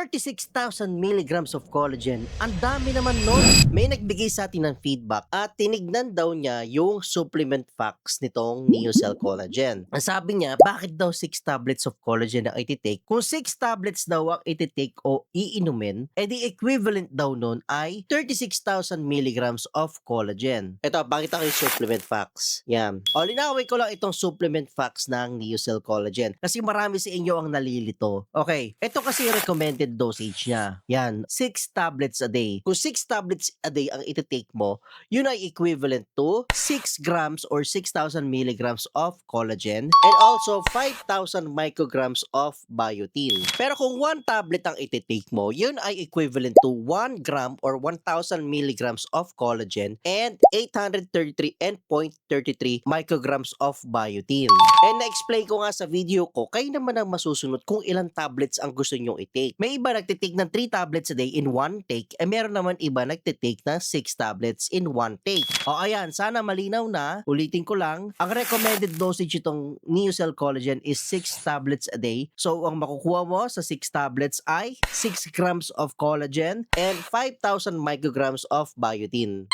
36,000 milligrams of collagen. Ang dami naman nun. May nagbigay sa atin ng feedback at tinignan daw niya yung supplement facts nitong NeoCell Collagen. Ang sabi niya, bakit daw 6 tablets of collagen ang ititake? Kung 6 tablets daw ang ititake o iinumin, edi equivalent daw nun ay 36,000 milligrams of collagen. Ito, pakita ko yung supplement facts. Yan. O, linawin ko lang itong supplement facts ng NeoCell Collagen kasi marami sa inyo ang nalilito. Okay, ito kasi yung recommended dosage niya. Yan, 6 tablets a day. Kung 6 tablets a day ang ititake mo, yun ay equivalent to 6 grams or 6,000 milligrams of collagen and also 5,000 micrograms of biotin. Pero kung 1 tablet ang ititake mo, yun ay equivalent to 1 gram or 1,000 milligrams of collagen and 833.33 micrograms of biotin. And na-explain ko nga sa video ko, kayo naman ang masusunod kung ilang tablets ang gusto nyong i-take. May iba nagtitake ng 3 tablets a day in 1 take, eh meron naman iba nagtitake ng 6 tablets in 1 take. O ayan, sana malinaw na. Ulitin ko lang, ang recommended dosage itong NeoCell Collagen is 6 tablets a day. So ang makukuha mo sa 6 tablets ay 6 grams of collagen and 5,000 micrograms of biotin.